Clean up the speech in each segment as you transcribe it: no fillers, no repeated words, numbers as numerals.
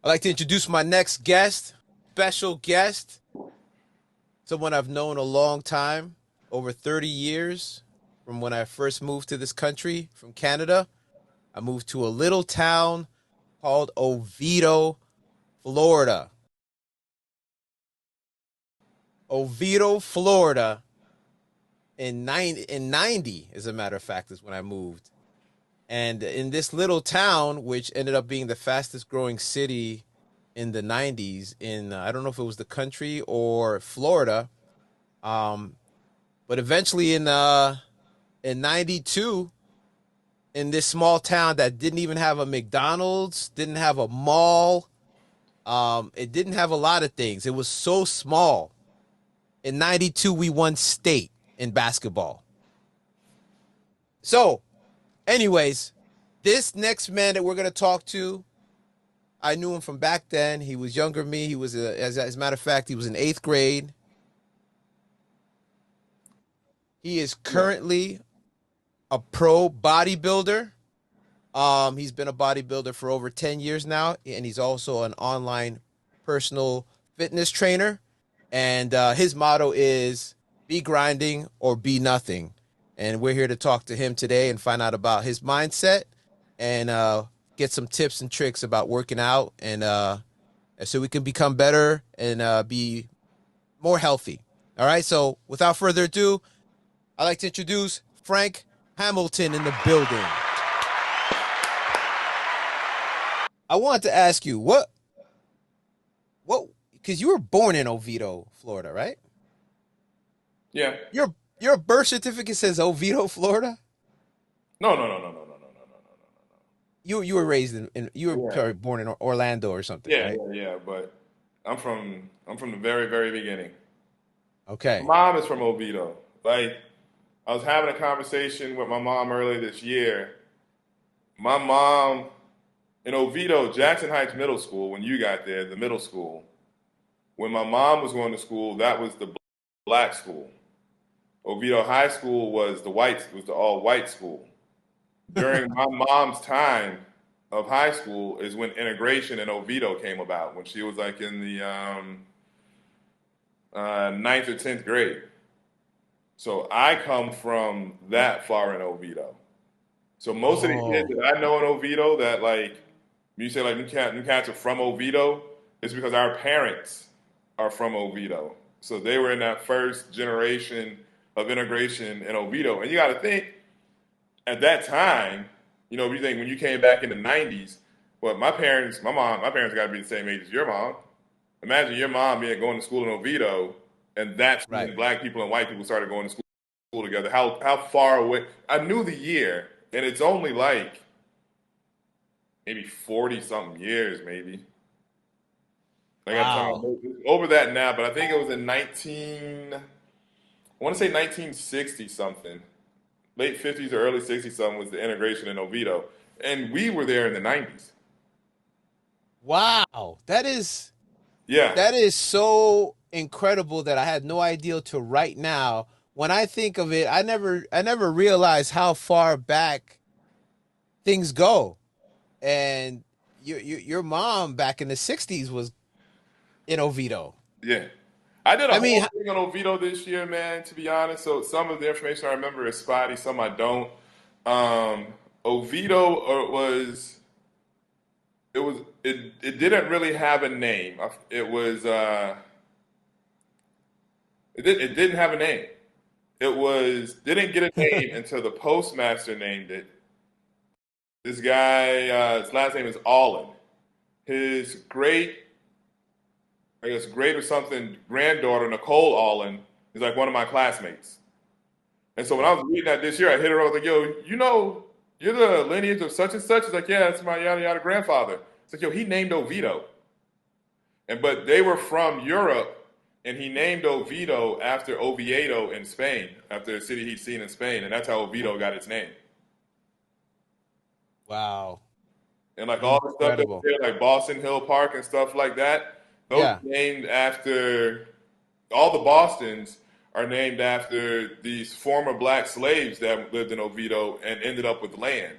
I'd like to introduce my next guest, special guest, someone I've known a long time, over 30 years from when I first moved to this country from Canada. I moved to a little town called Oviedo, Florida. Oviedo, Florida in 90, as a matter of fact, is when I moved. And in this little town, which ended up being the fastest growing city in the 90s in I don't know if it was the country or Florida. Um, but eventually in 92, in this small town that didn't even have a McDonald's, didn't have a mall, it didn't have a lot of things. It was so small. In 92, we won state in basketball. So, anyways, this next man that we're going to talk to, I knew him from back then. He was younger than me. He was, as a matter of fact, he was in eighth grade. He is Yeah. currently a pro bodybuilder. He's been a bodybuilder for over 10 years now, and he's also an online personal fitness trainer. And his motto is be grinding or be nothing. And we're here to talk to him today and find out about his mindset and get some tips and tricks about working out and so we can become better and be more healthy. All right. So without further ado, I'd like to introduce Frank Hamilton in the building. I wanted to ask you what because you were born in Oviedo, Florida, right? Yeah. Your birth certificate says Oviedo, Florida. No, no, no, no, no, no, no, no, no, You were raised in you were no, no. probably born in Orlando or something, Yeah, right? yeah, yeah, yeah. But I'm from the very, very beginning. My Okay. mom is from Oviedo. Like I was having a conversation with my mom earlier this year. My mom in Oviedo, Jackson Heights Middle School, when you got there, the middle school. When my mom was going to school, that was the black school. Oviedo High School was the all white school. During my mom's time of high school is when integration in Oviedo came about, when she was like in the ninth or 10th grade. So I come from that far in Oviedo. So most of the kids Oh, that I know in Oviedo that like, you say like new cats are from Oviedo, it's because our parents are from Oviedo. So they were in that first generation of integration in Oviedo. And you got to think, at that time, if you think when you came back in the 90s, well, my parents got to be the same age as your mom. Imagine your mom being going to school in Oviedo, and that's right. when black people and white people started going to school together. How far away? I knew the year, and it's only like maybe 40 something years, maybe. I got Wow. time over that now, but I think it was in 19. I want to say 1960 something. Late 50s or early 60s something was the integration in Oviedo. And we were there in the 90s. Wow. Yeah. That is so incredible that I had no idea to right now. When I think of it, I never realized how far back things go. And your mom back in the 60s was in Oviedo. Yeah. I did a I mean, whole thing on Oviedo this year, man, to be honest. So some of the information I remember is spotty, some I don't. Um, Oviedo it didn't really have a name. It didn't have a name. It was didn't get a name until the postmaster named it. This guy, his last name is Allen. His I guess great or something, granddaughter, Nicole Allen, is like one of my classmates. And so when I was reading that this year, I hit her up, I was like, yo, you're the lineage of such and such? It's like, yeah, that's my yada yada grandfather. It's like, yo, he named Oviedo. But they were from Europe, and he named Oviedo after Oviedo in Spain, after a city he'd seen in Spain, and that's how Oviedo got its name. wow. And like all the stuff that's Incredible. there, like Boston Hill Park and stuff like that, those Yeah. are named after all the Bostons are named after these former black slaves that lived in Oviedo and ended up with land.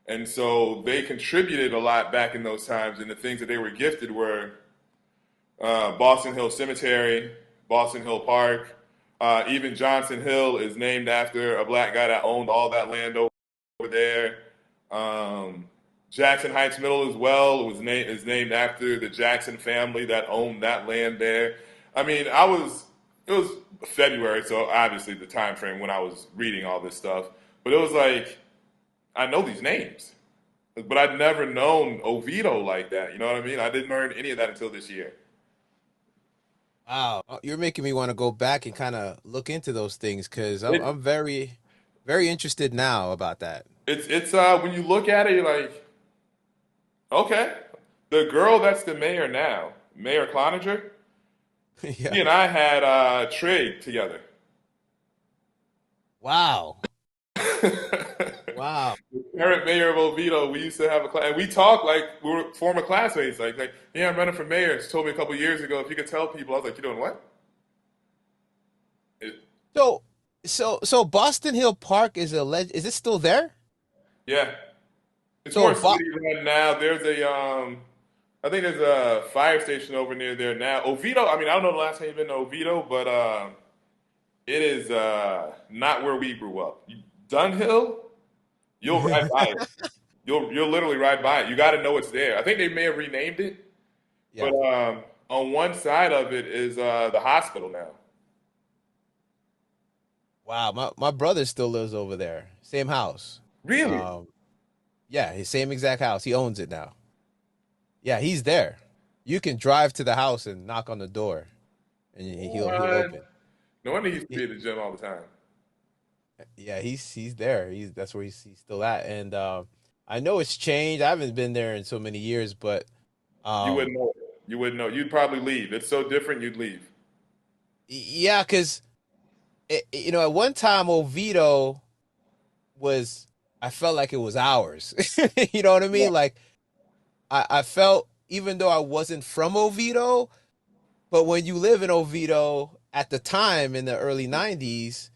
And so they contributed a lot back in those times, and the things that they were gifted were Boston Hill Cemetery, Boston Hill Park. Even Johnson Hill is named after a black guy that owned all that land over there. Um, Jackson Heights Middle as well is named after the Jackson family that owned that land there. I mean, it was February, so obviously the time frame when I was reading all this stuff. But it was like I know these names, but I'd never known Oviedo like that. You know what I mean? I didn't learn any of that until this year. Wow, you're making me want to go back and kind of look into those things because It, I'm very, very interested now about that. it's when you look at it, you're like, okay, the girl that's the mayor now, Mayor Cloninger, Yeah. she and I had trig together. Wow. Wow. Current mayor of Oviedo, we used to have a class, and we talked like we were former classmates. Like, yeah, I'm running for mayor. She told me a couple years ago if you could tell people. I was like, you doing what? It, So, so Boston Hill Park is it still there? yeah, it's So, more city run now. I think there's a fire station over near there now. Oviedo. I mean, I don't know the last time you've been to Oviedo, but it is not where we grew up. Dunhill, you'll ride by it. You'll literally ride by it. You got to know it's there. I think they may have renamed it, but yeah. on one side of it is the hospital now. Wow, my brother still lives over there. Same house. Really? Um, yeah, his same exact house. He owns it now. Yeah, he's there. You can drive to the house and knock on the door, and he'll What? open. No wonder he used to be He, at the gym all the time. yeah, he's there. That's where he's still at. And I know it's changed. I haven't been there in so many years, but You um, wouldn't know it. You wouldn't know. You'd probably leave. It's so different. You'd leave. yeah, because at one time Oviedo was, I felt like it was ours. You know what I Yeah. mean? Like I felt even though I wasn't from Oviedo, but when you live in Oviedo at the time in the early 90's,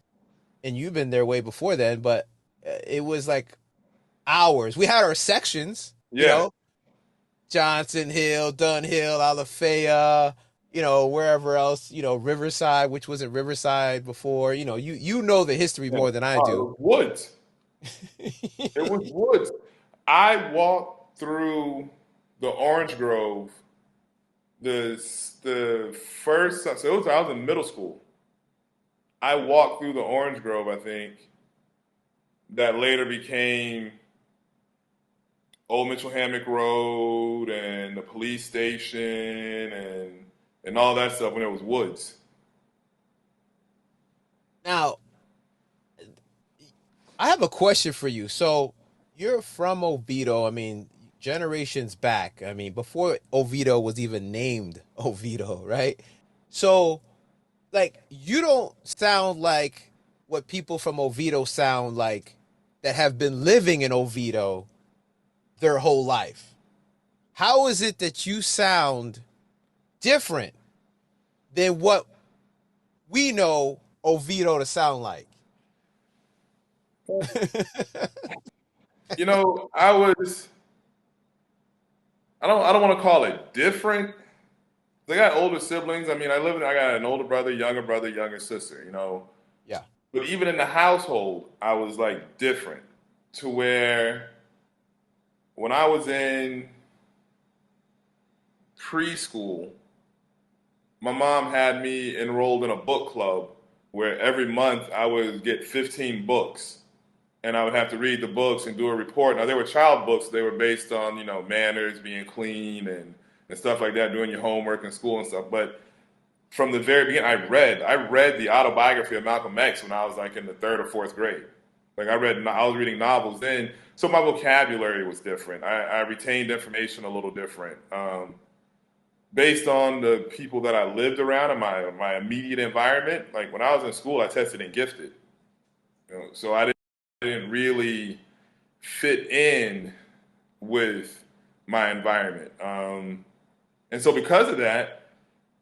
and you've been there way before then, but it was like ours. We had our sections, Yeah. Johnson Hill, Dunhill, Alafaya, wherever else, Riverside, which wasn't Riverside before. You know the history Yeah. more than I Oh, it do. was woods. It was woods. I walked through the orange grove the the first. So I was in middle school. I walked through the orange grove. I think that later became Old Mitchell Hammock Road and the police station and all that stuff when it was woods. Now, I have a question for you. So, you're from Oviedo. I mean, generations back. I mean, before Oviedo was even named Oviedo, right? So, like, you don't sound like what people from Oviedo sound like that have been living in Oviedo their whole life. How is it that you sound different than what we know Oviedo to sound like? You know, I don't want to call it different. I got older siblings. I mean, I got an older brother, younger sister, you know. Yeah. But even in the household, I was like different to where when I was in preschool, my mom had me enrolled in a book club where every month I would get 15 books and I would have to read the books and do a report. Now they were child books; they were based on manners, being clean, and stuff like that, doing your homework in school and stuff. But from the very beginning, I read the autobiography of Malcolm X when I was like in the third or fourth grade. Like I was reading novels then, so my vocabulary was different. I retained information a little different. Based on the people that I lived around in my immediate environment, like when I was in school, I tested and gifted. So I didn't really fit in with my environment. And so because of that,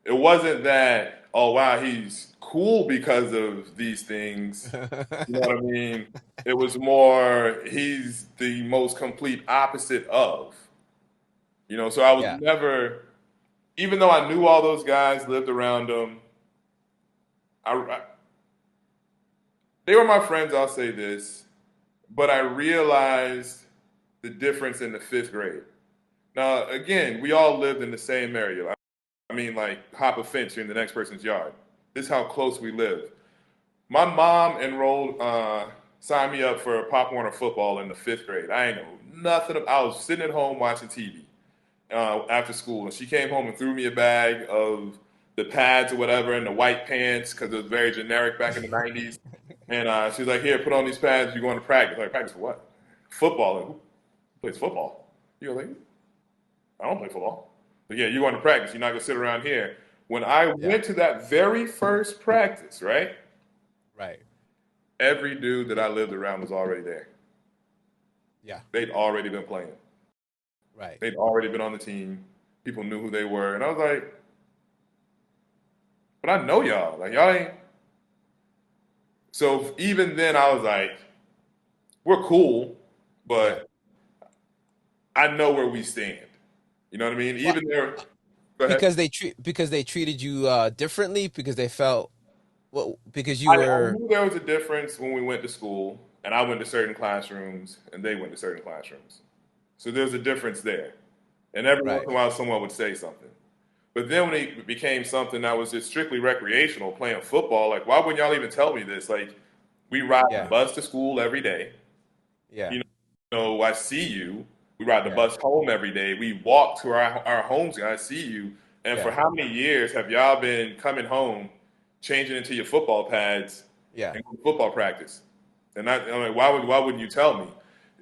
it wasn't that oh wow, he's cool because of these things. You know what I mean? It was more he's the most complete opposite of. So I was Yeah. never, even though I knew all those guys, lived around them, I they were my friends. I'll say this, but I realized the difference in the fifth grade. Now, again, we all lived in the same area. I mean, like hop a fence, you're in the next person's yard. This is how close we live. My mom signed me up for Pop Warner football in the fifth grade. I ain't know nothing. I was sitting at home watching TV after school, and she came home and threw me a bag of the pads or whatever and the white pants because it was very generic back in the 90s. And she was like, "Here, put on these pads. You're going to practice." Like, practice for what? Football. Like, who plays football? You're like, I don't play football. But yeah, you're going to practice. You're not going to sit around here. When I Yeah. went to that very first practice, right? Right. Every dude that I lived around was already there. Yeah. They'd already been playing. Right. They'd already been on the team. People knew who they were. And I was like, but I know y'all. Like, y'all ain't. So even then, I was like, we're cool, Yeah. but I know where we stand. You know what I mean? Well, Even there, go ahead. because they treated you differently because they felt well because you I were knew there was a difference when we went to school, and I went to certain classrooms, and they went to certain classrooms. So there's a difference there. And every once right. in a while, someone would say something. But then when it became something that was just strictly recreational, playing football, like, why wouldn't y'all even tell me this? Like, we ride the Yeah. bus to school every day. Yeah. You I see you. We ride the Yeah. bus home every day. We walk to our homes, and I see you. And for Yeah. how many years have y'all been coming home, changing into your football pads, Yeah. and going to football practice? And I'm like, why wouldn't you tell me?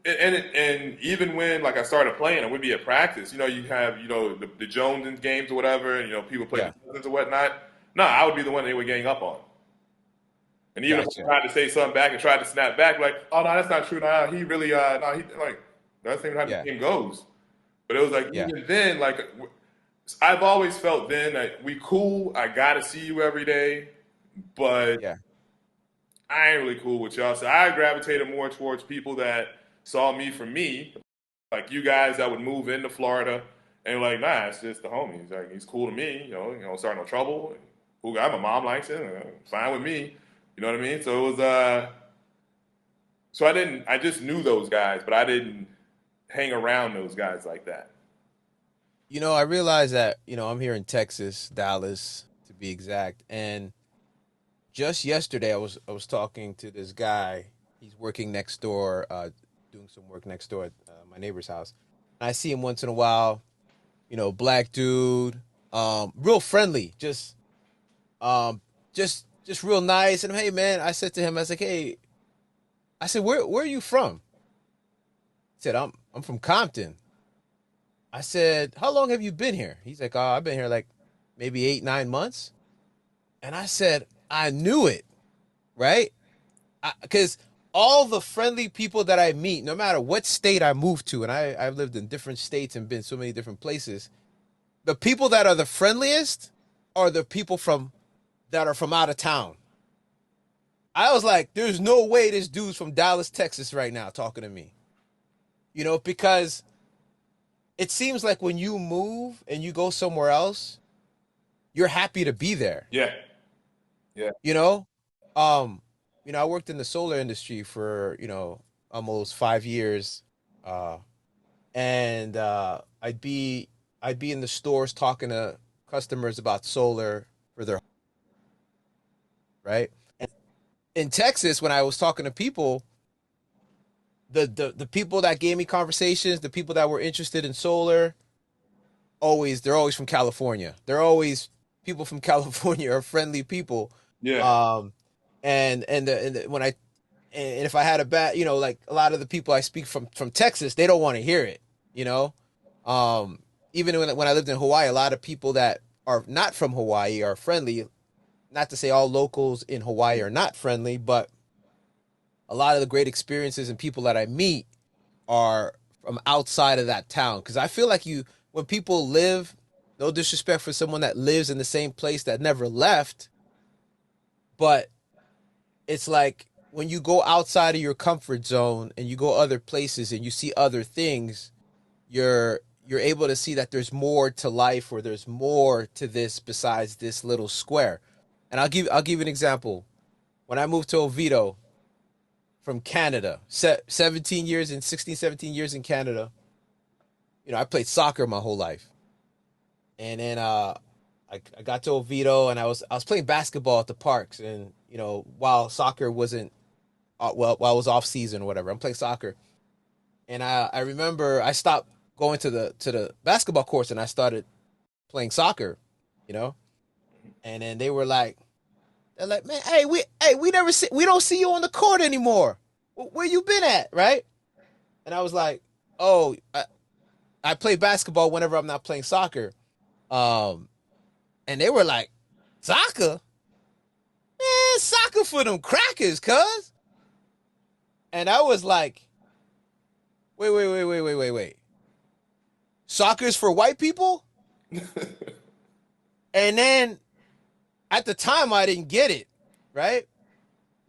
And even when like I started playing, I would be at practice. You have the Jones games or whatever, and people play Yeah. the Cousins or whatnot. No, I would be the one they would gang up on. And even if I Gotcha. tried to say something back and tried to snap back, like, oh no, that's not true. No, he really, no, he like that's not even how the Yeah. game goes. But it was like Yeah. even then, like I've always felt then that we cool. I gotta see you every day, but Yeah. I ain't really cool with y'all. So I gravitated more towards people that saw me for me, like you guys that would move into Florida and like, nah, it's just the homies. Like he's cool to me. Start no trouble. Who got my mom likes him. Fine with me. You know what I mean? So it was so I just knew those guys, but I didn't hang around those guys like that. I realize that, I'm here in Texas, Dallas to be exact. And just yesterday I was talking to this guy. He's working next door, doing some work next door at my neighbor's house. And I see him once in a while, black dude, real friendly, um just real nice. And hey man, I said to him, I was like, hey, I said, where are you from? He said, I'm from Compton. I said, how long have you been here? He's like, oh, I've been here like maybe 8, 9 months. And I said, I knew it, right? Because all the friendly people that I meet, no matter what state I move to, and I've lived in different states and been so many different places, the people that are the friendliest are the people that are from out of town. I was like, there's no way this dude's from Dallas, Texas right now talking to me. Because it seems like when you move and you go somewhere else, you're happy to be there. Yeah, yeah, You know, um, I worked in the solar industry for almost 5 years, uh, and I'd be in the stores talking to customers about solar for their right. And in Texas, when I was talking to people, the people that gave me conversations, the people that were interested in solar, they're always from California. They're always people from California are friendly people. yeah. Um, and when I and if I had a bad, like a lot of the people I speak from Texas, they don't want to hear it. You know, um, even when I lived in Hawaii, a lot of people that are not from Hawaii are friendly. Not to say all locals in Hawaii are not friendly, but a lot of the great experiences and people that I meet are from outside of that town. Because I feel like when people live no disrespect for someone that lives in the same place that never left, but it's like when you go outside of your comfort zone and you go other places and you see other things, you're able to see that there's more to life or there's more to this besides this little square. And I'll give you an example. When I moved to Oviedo from Canada, 17 years and 16, 17 years in Canada, I played soccer my whole life. And then I got to Oviedo and I was playing basketball at the parks and while soccer wasn't while I was off season or whatever, I'm playing soccer. And I remember I stopped going to the basketball courts and I started playing soccer, you know? And then they're like, "Man, we never see we don't see you on the court anymore. Where you been at?" Right? And I was like, "Oh, I play basketball whenever I'm not playing soccer." Um and they were like, "Soccer? Man, soccer for them crackers, cuz." And I was like, "Wait. Soccer's for white people?" And then at the time I didn't get it, right?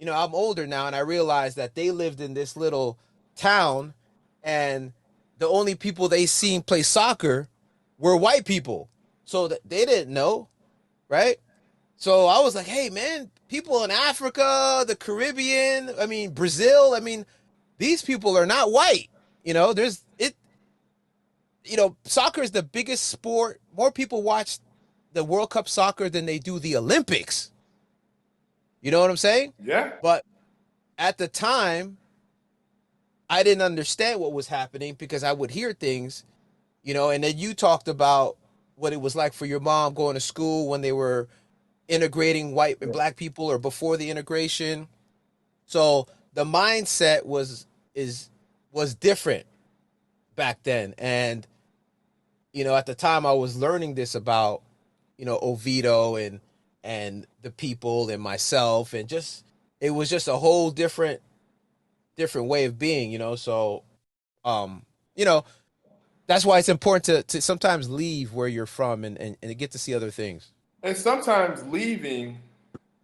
I'm older now and I realized that they lived in this little town and the only people they seen play soccer were white people. So that they didn't know, right? So I was like, "Hey man, people in Africa, the Caribbean, I mean Brazil, I mean these people are not white. There's it Soccer is the biggest sport. More people watch the World Cup soccer than they do the Olympics. You know what I'm saying?" Yeah. But at the time, I didn't understand what was happening because I would hear things, and then you talked about what it was like for your mom going to school when they were integrating white and black people or before the integration. So the mindset was different back then. And at the time I was learning this about, Oviedo and the people and myself and just it was just a whole different way of being, so um, you know, that's why it's important to sometimes leave where you're from and get to see other things. And sometimes leaving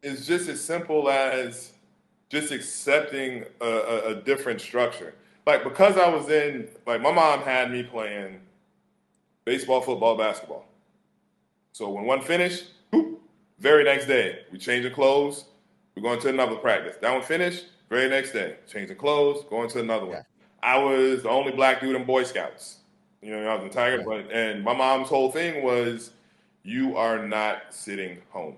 is just as simple as just accepting a different structure. Like because I was in, like my mom had me playing baseball, football, basketball. So when one finished, whoop, very next day, we changing clothes, we're going to another practice. That one finished, very next day, changing clothes, going to another one. Yeah. I was the only black dude in Boy Scouts. I was in Tiger, Right. and my mom's whole thing was, you are not sitting home.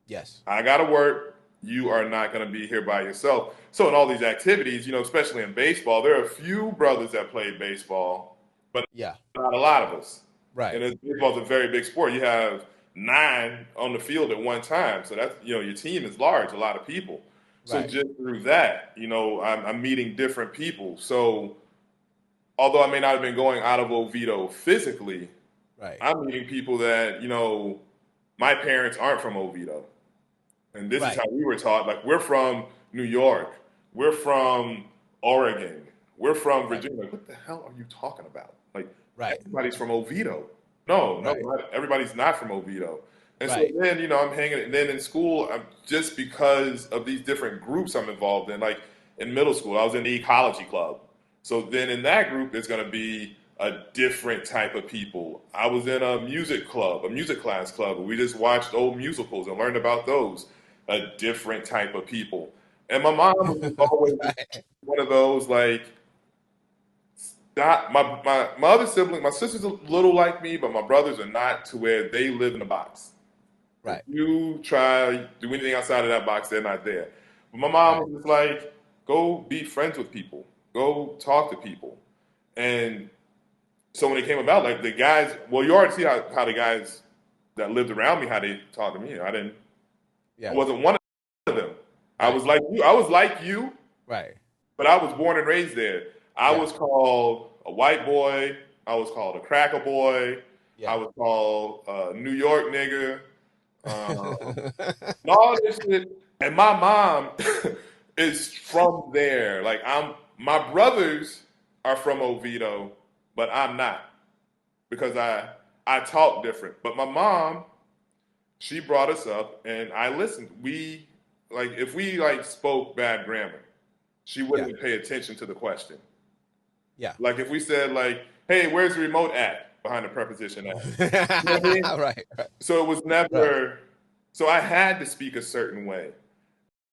Yes. I got to work. You are not going to be here by yourself. So in all these activities, especially in baseball, there are a few brothers that played baseball, but Yeah. not a lot of us. Right. And baseball is a very big sport. You have 9 on the field at one time, so that's your team is large, a lot of people. So Right. just through that, I'm meeting different people. So although I may not have been going out of Oviedo physically, Right. I'm meeting people that my parents aren't from Oviedo. And this is Right. how we were taught. Like, we're from New York. We're from Oregon. We're from Right. Virginia. Like, what the hell are you talking about? Like, Right. everybody's from Oviedo. No, no, Right. everybody's not from Oviedo. And so Right. then, I'm hanging. And then in school, just because of these different groups I'm involved in, like in middle school, I was in the ecology club. So then in that group, there's going to be a different type of people. I was in a music club, a music class club, where we just watched old musicals and learned about those. A different type of people. And my mom was always Right. one of those, like, not my other sibling, my sister's a little like me, but my brothers are not, to where they live in a box. If Right. you try do anything outside of that box, they're not there. But my mom Right. was just like, go be friends with people, go talk to people. And so when it came about, like the guys, well, you already see how the guys that lived around me, how they talked to me. I Yeah. wasn't one of them. I Right. was like you. I was like you, Right. but I was born and raised there. I Yeah. was called a white boy. I was called a cracker boy. I Yeah. was called a New York nigga. Um, and all this shit. And my mom is from there. Like, my brothers are from Oviedo, but I'm not, because I talk different. But my mom, she brought us up and I listened. We like if we like spoke bad grammar, she Yeah. wouldn't pay attention to the question. Yeah. Like if we said like, "Hey, where's the remote at?" behind the preposition at. You know what I mean? Right. Right. So it was Right. never. So I had to speak a certain way,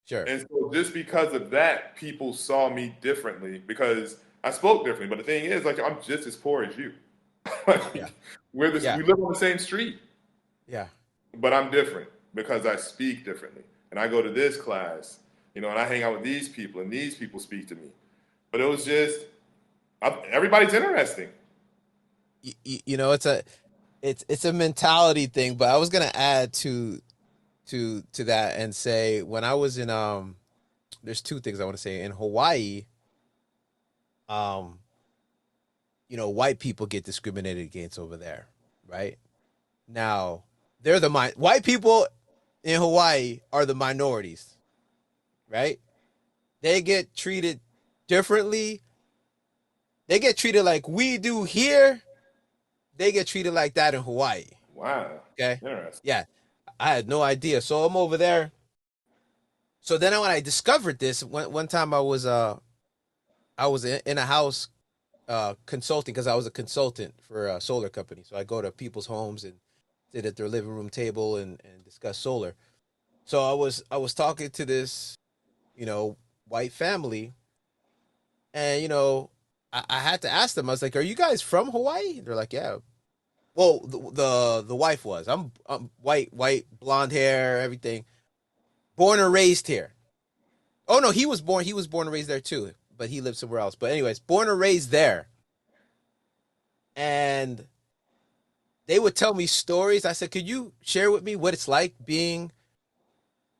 Sure. and so just because of that, people saw me differently because I spoke differently. But the thing is, like, I'm just as poor as you. Yeah. Like, Yeah. we live on the same street, Yeah. but I'm different because I speak differently, and I go to this class, and I hang out with these people, and these people speak to me. But it was just everybody's interesting. It's a mentality thing, but I was gonna add to that and say when I was in there's two things I want to say. In Hawaii, um, white people get discriminated against over there, right? Now, they're white people in Hawaii are the minorities, right? They get treated differently. They get treated like we do here. They get treated like that in Hawaii. Wow, Okay. interesting. Yeah. I had no idea. So I'm over there. So then when I discovered this, one time I was in a house consulting because I was a consultant for a solar company. So I go to people's homes and sit at their living room table and discuss solar. So I was talking to this, white family, and I had to ask them. I was like, "Are you guys from Hawaii?" They're like, "Yeah." Well, the wife was. I'm white, blonde hair, everything. Born and raised here. Oh no, he was born and raised there too, but he lived somewhere else. But anyways, born and raised there. And they would tell me stories. I said, "Could you share with me what it's like being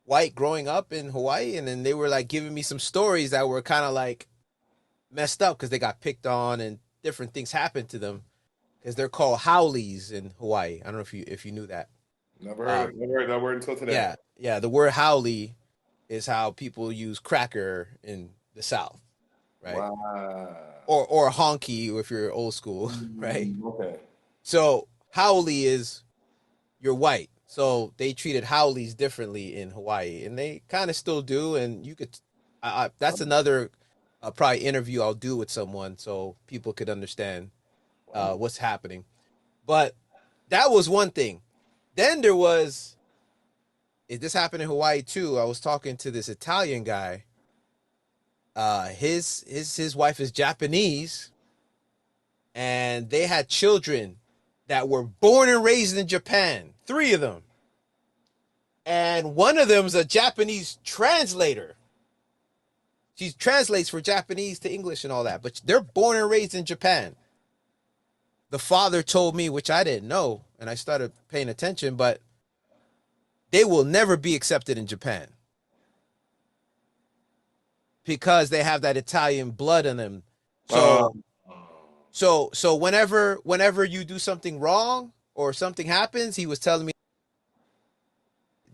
white growing up in Hawaii?" And then they were like giving me some stories that were kind of like messed up because they got picked on and different things happened to them because they're called haoles in Hawaii. I don't know if you knew that. Um, Never heard that word until today. yeah, yeah. The word haole is how people use cracker in the South, right? Wow. Or honky if you're old school, right? Okay. So haole is you're white. So they treated haoles differently in Hawaii, and they kind of still do. And you could, that's another probably interview I'll do with someone so people could understand Wow. what's happening. But that was one thing. Then there was, this happened in Hawaii too. I was talking to this Italian guy. His wife is Japanese, and they had children that were born and raised in Japan. Three of them, and one of them's a Japanese translator. She translates for Japanese to English and all that, but they're born and raised in Japan. The father told me, which I didn't know, and I started paying attention, but they will never be accepted in Japan because they have that Italian blood in them. Uh, So whenever you do something wrong or something happens, he was telling me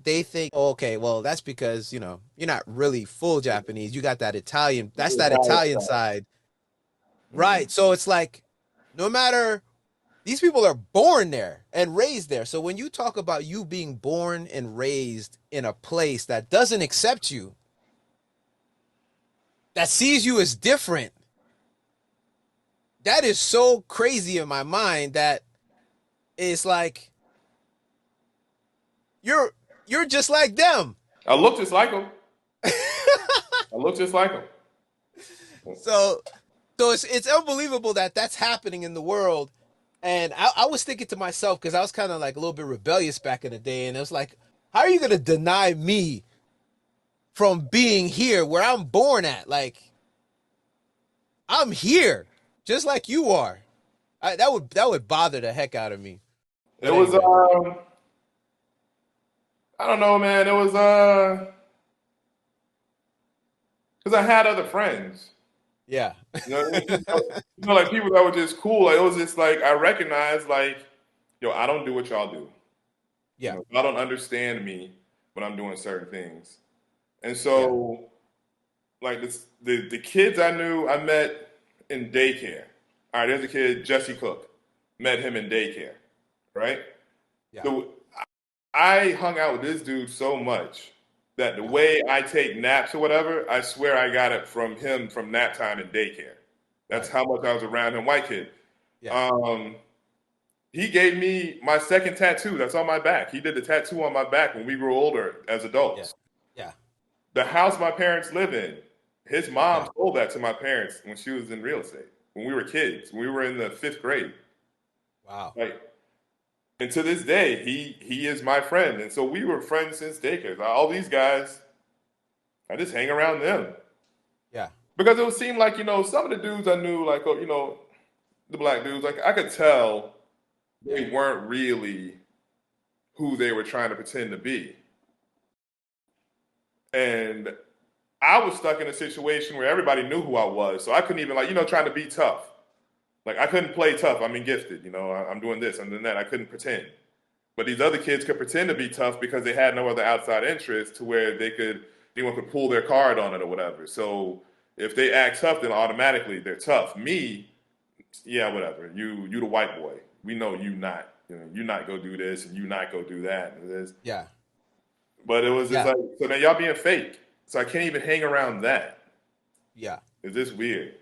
they think, oh, okay, well that's because you're not really full Japanese. You got that Italian. That's that Italian side, mm. right? So it's like no matter these people are born there and raised there. So when you talk about you being born and raised in a place that doesn't accept you, that sees you as different, that is so crazy in my mind that it's like you're you're just like them. I look just like him. I look just like him. So it's unbelievable that that's happening in the world. And I was thinking to myself because I was kind of like a little bit rebellious back in the day, and it was like, how are you gonna deny me from being here where I'm born at? Like I'm here, just like you are. That would bother the heck out of me. It But was anyway, I don't know, man. It was because I had other friends. yeah, You know what I mean? Like people that were just cool. Like it was just like I recognized like, yo, I don't do what y'all do. yeah, Y'all don't understand me when I'm doing certain things. And yeah, so like the kids I knew I met in daycare. All right, there's a kid, Jesse Cook. Met him in daycare. right? Yeah. The I hung out with this dude so much that the Yeah. way I take naps or whatever, I swear I got it from him from nap time in daycare. That's Right. how much I was around him, white kid. Yeah. Um, he gave me my second tattoo. That's on my back. He did the tattoo on my back when we grew older as Yeah. adults. Yeah. The house my parents live in, his Okay. mom sold that to my parents when she was in real estate. When we were kids, when we were in the fifth grade. Wow. Like, and to this day, he is my friend. And so we were friends since daycare. All these guys, I just hang around them. Yeah. Because it would seem like, some of the dudes I knew, like, oh, the black dudes, like I could tell Yeah. they weren't really who they were trying to pretend to be. And I was stuck in a situation where everybody knew who I was. So I couldn't even, like, trying to be tough. Like I couldn't play tough. I'm gifted. I'm doing this, I'm doing that. I couldn't pretend. But these other kids could pretend to be tough because they had no other outside interest to where anyone could pull their card on it or whatever. So if they act tough, then automatically they're tough. Me, yeah, whatever. You the white boy. We know you not. You not go do this and you not go do that. And this. Yeah. But it was just Yeah. like, so then y'all being fake. So I can't even hang around that. Yeah. Is this weird?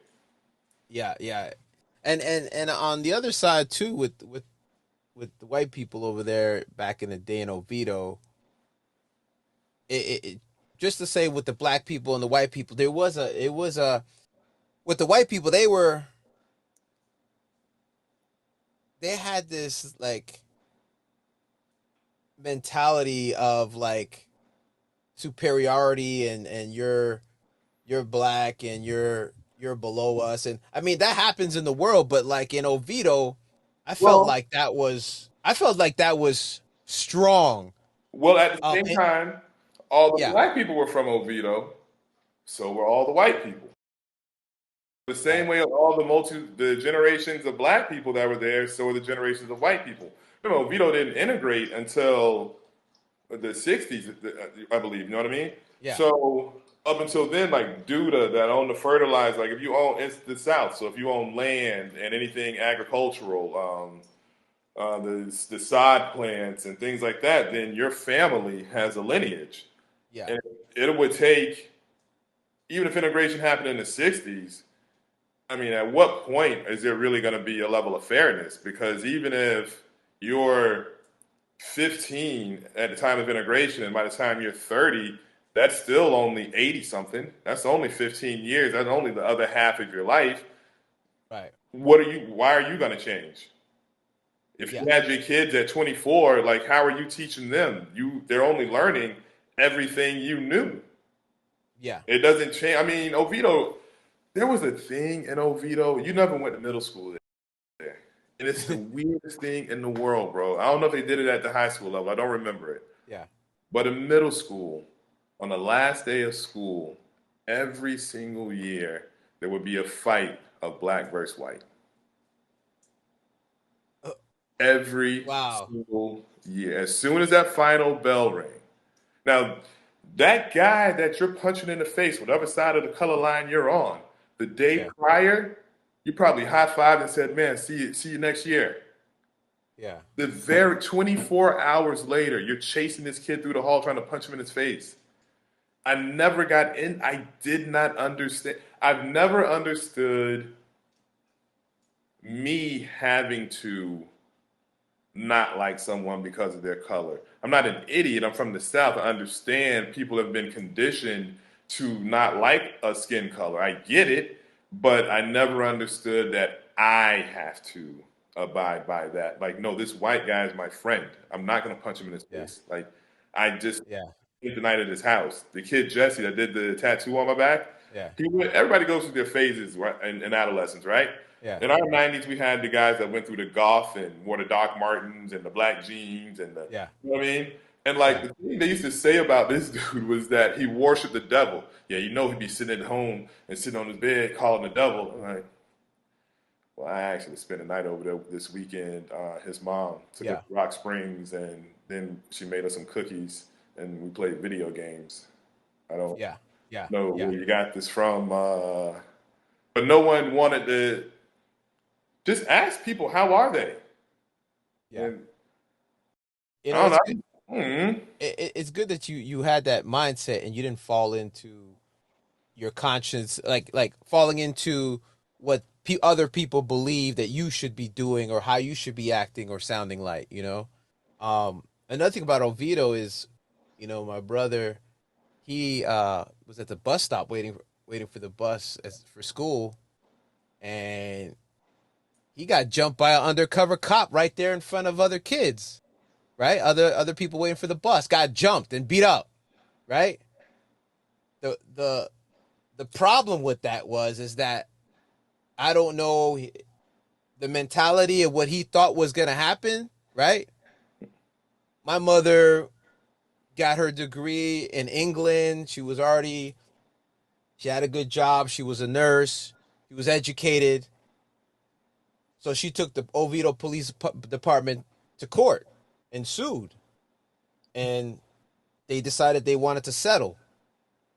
Yeah. Yeah. And on the other side too, with the white people over there back in the day in Oviedo, just to say with the black people and the white people, it was a with the white people they had this like mentality of like superiority and you're black and you're below us, and I mean that happens in the world, but like in Oviedo, Well, I felt like that was strong. well, at the same And, time, all the yeah. black people were from Oviedo, so were all the white people. The same Right. way all the generations of black people that were there, so were the generations of white people. Remember, Oviedo didn't integrate until the '60s, I believe. You know what I mean? Yeah. So up until then, like Duda that owned the fertilizer, like if you own it's the South, so if you own land and anything agricultural, the sod plants and things like that, then your family has a lineage, Yeah. and it would take even if integration happened in the '60s. I mean, at what point is there really going to be a level of fairness? Because even if you're 15 at the time of integration, and by the time you're 30, that's still only 80 something. That's only 15 years. That's only the other half of your life. Right. Why are you going to change? If Yeah. you had your kids at 24, like, how are you teaching them? They're only learning everything you knew. Yeah. It doesn't change. I mean, Oviedo, there was a thing in Oviedo. You never went to middle school there. And it's the weirdest thing in the world, bro. I don't know if they did it at the high school level. I don't remember it. Yeah. But in middle school, on the last day of school, every single year, there would be a fight of black versus white. Uh, Every wow. single year. As soon as that final bell rang. Now, that guy that you're punching in the face, whatever side of the color line you're on, the day Yeah. prior, you probably high fived and said, "Man, see you next year." Yeah. The very 24 hours later, you're chasing this kid through the hall trying to punch him in his face. I never got in. I did not understand. I've never understood me having to not like someone because of their color. I'm not an idiot. I'm from the South. I understand people have been conditioned to not like a skin color. I get it, but I never understood that I have to abide by that. Like, no, this white guy is my friend. I'm not going to punch him in his Yeah. face. Like, I just Yeah. spent the night at his house. The kid Jesse that did the tattoo on my back, Yeah. everybody goes through their phases right, in adolescence, right? Yeah. In our '90s, we had the guys that went through the goth and wore the Doc Martens and the black jeans and Yeah. you know what I mean? And like Yeah. the thing they used to say about this dude was that he worshiped the devil. Yeah, he'd be sitting at home and sitting on his bed calling the devil. I'm like, well, I actually spent a night over there this weekend. His mom took us Yeah. to Rock Springs and then she made us some cookies and we played video games. I don't Yeah. Yeah. know Yeah. where you got this from, but no one wanted to just ask people how are they, Yeah. and You know, I it's don't good. know. Mm-hmm. It's good that you had that mindset and you didn't fall into your conscience, like falling into what other people believe that you should be doing or how you should be acting or sounding like. Another thing about Oviedo is, my brother, he was at the bus stop waiting for the bus for school, and he got jumped by an undercover cop right there in front of other kids, right? Other people waiting for the bus got jumped and beat up, right? The problem with that is that I don't know the mentality of what he thought was going to happen, right? My mother got her degree in England. She had a good job. She was a nurse. She was educated. So she took the Oviedo Police Department to court and sued. And they decided they wanted to settle.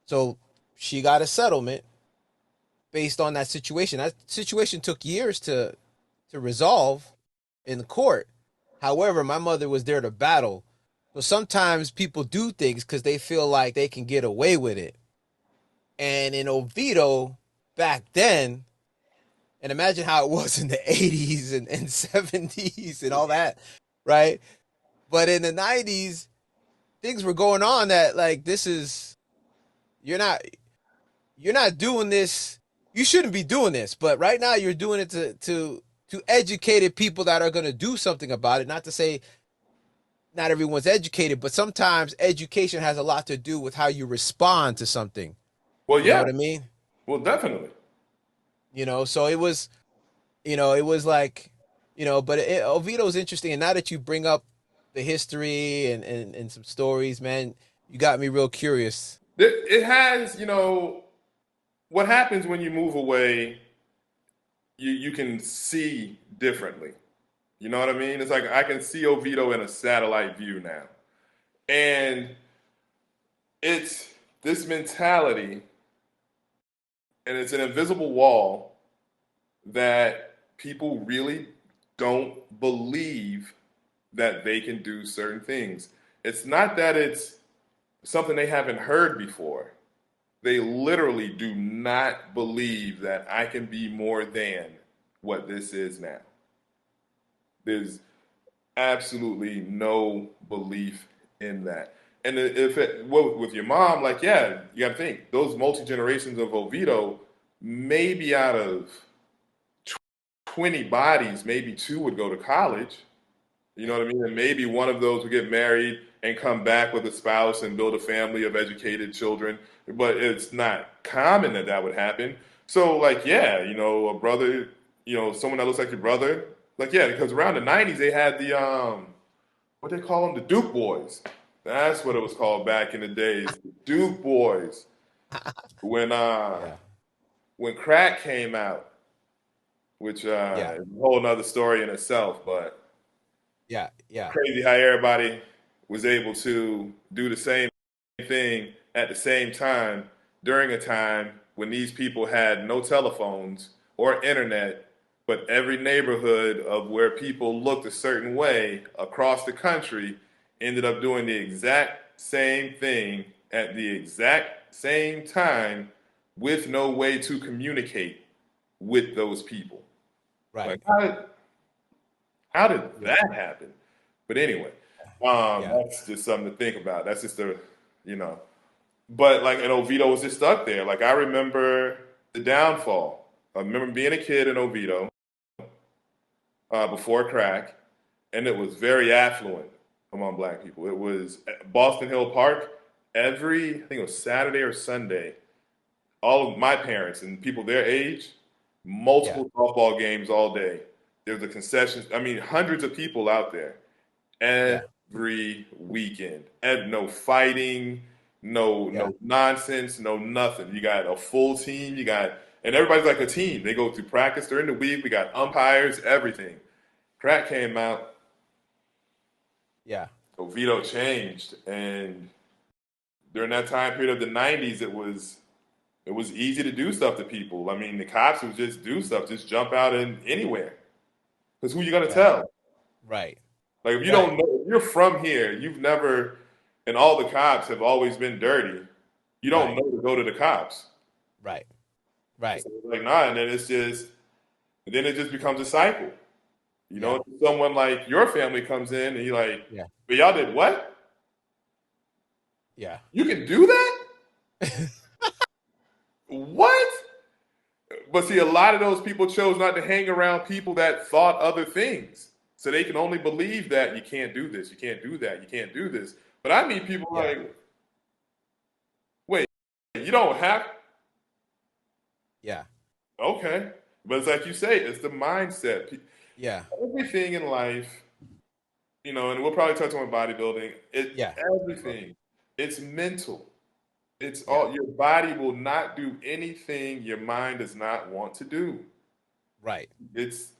So she got a settlement based on that situation. That situation took years to resolve in the court. However, my mother was there to battle. So sometimes people do things because they feel like they can get away with it. And in Oviedo back then, and imagine how it was in the 80s and 70s and all that, right? But in the 90s, things were going on that like you're not you're not doing this. You shouldn't be doing this, but right now you're doing it to educated people that are going to do something about it. Not to say not everyone's educated, but sometimes education has a lot to do with how you respond to something. Well, You know yeah. what I mean? Well, definitely. So it was like, but Oviedo's interesting. And now that you bring up the history and some stories, man, you got me real curious. It has, what happens when you move away, you can see differently. You know what I mean? It's like I can see Oviedo in a satellite view now. And it's this mentality, and it's an invisible wall that people really don't believe that they can do certain things. It's not that it's something they haven't heard before. They literally do not believe that I can be more than what this is now. There's absolutely no belief in that. And if it, well, with your mom, like, yeah, you got to think those multi generations of Oviedo, maybe out of 20 bodies, maybe two would go to college. You know what I mean? And maybe one of those would get married and come back with a spouse and build a family of educated children. But it's not common that that would happen. So, like, yeah, a brother, someone that looks like your brother, like, yeah, because around the 90s they had the what they call them, the Duke Boys. That's what it was called back in the days, the Duke Boys. When Yeah, when crack came out, which yeah, is a whole nother story in itself, but yeah, yeah, crazy how everybody was able to do the same thing at the same time during a time when these people had no telephones or internet, but every neighborhood of where people looked a certain way across the country ended up doing the exact same thing at the exact same time with no way to communicate with those people. right. Like, how did Yeah, that happen? But anyway, yeah, that's just something to think about. That's just you know. But like, and Oviedo was just stuck there. Like I remember the downfall. I remember being a kid in Oviedo before crack, and it was very affluent among black people. It was at Boston Hill Park every, I think it was Saturday or Sunday. All of my parents and people their age, yeah, multiple softball games all day. There's a concession. I mean, hundreds of people out there yeah, every weekend. And no fighting, no yeah, nonsense, no nothing. You got a full team. And everybody's like a team. They go through practice during the week. We got umpires, everything. Crack came out. yeah, Oviedo changed, and during that time period of the '90s, it was easy to do stuff to people. I mean, the cops would just do stuff, just jump out and anywhere. Because who you gonna yeah. tell? Right. Like if you Right. don't know, if you're from here, you've never, and all the cops have always been dirty. You don't Right. know to go to the cops. Right. Right. So it's like nah, and then it's just, and then it just becomes a cycle. You Yeah. know, someone like your family comes in and you're like, Yeah. but y'all did what? Yeah. You can do that? What? But see, a lot of those people chose not to hang around people that thought other things. So they can only believe that you can't do this, you can't do that, you can't do this. But I meet people Yeah. like, wait, you don't have, Yeah. okay. But it's like you say, it's the mindset. Yeah. Everything in life, you know, and we'll probably touch on bodybuilding, Yeah. everything, it's mental. It's Yeah. all, your body will not do anything your mind does not want to do. Right. It's,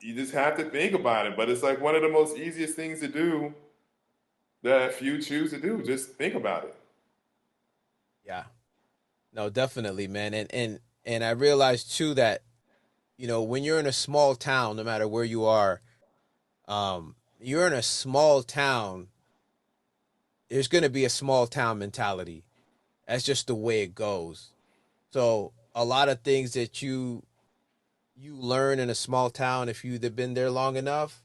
you just have to think about it. But it's like one of the most easiest things to do that few choose to do. Just think about it. Yeah. No, definitely, man. And I realized too that, when you're in a small town, no matter where you are, you're in a small town, there's gonna be a small town mentality. That's just the way it goes. So a lot of things that you learn in a small town, if you've been there long enough,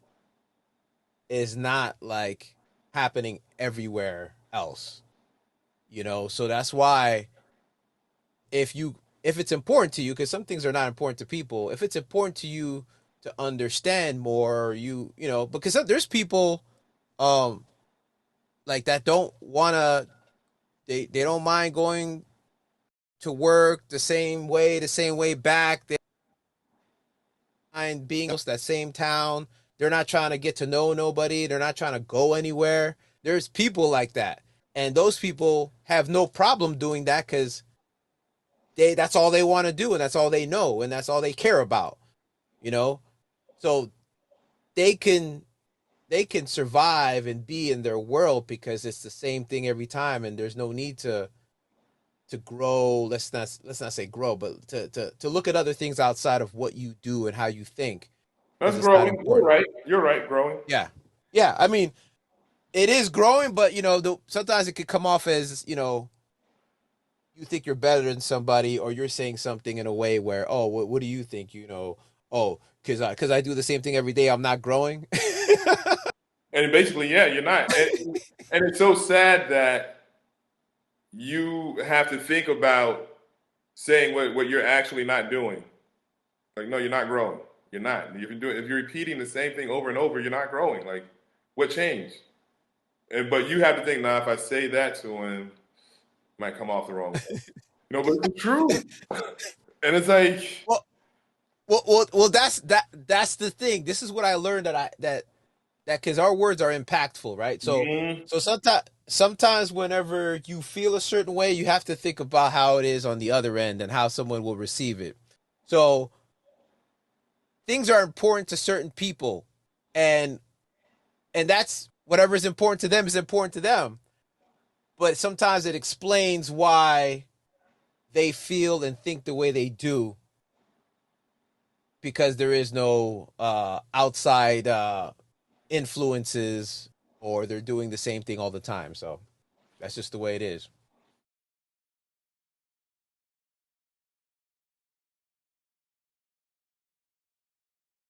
is not like happening everywhere else. So that's why if it's important to you, because some things are not important to people, if it's important to you to understand more, because there's people um like that don't wanna they don't mind going to work the same way back. They mind being in that same town. They're not trying to get to know nobody. They're not trying to go anywhere. There's people like that. And those people have no problem doing that because that's all they want to do and that's all they know and that's all they care about, you know? So they can they can survive and be in their world because it's the same thing every time and there's no need to grow. Let's not say grow, but to look at other things outside of what you do and how you think because That's it's not growing. You're important. right. You're right, growing. Yeah. Yeah. I mean, it is growing, but sometimes it could come off as, you think you're better than somebody or you're saying something in a way where, oh, what do you think? Oh, because I do the same thing every day, I'm not growing. And basically, yeah, you're not. And it's so sad that you have to think about saying what you're actually not doing. Like, no, you're not growing. You're not. If you're repeating the same thing over and over, you're not growing. Like, what changed? But you have to think, now, if I say that to him, it might come off the wrong way. But it's true. And it's like, well, well, that's the thing. This is what I learned that because our words are impactful, right? So mm, so sometimes whenever you feel a certain way, you have to think about how it is on the other end and how someone will receive it. So things are important to certain people, and that's whatever is important to them is important to them. But sometimes it explains why they feel and think the way they do because there is no outside influences or they're doing the same thing all the time. So that's just the way it is.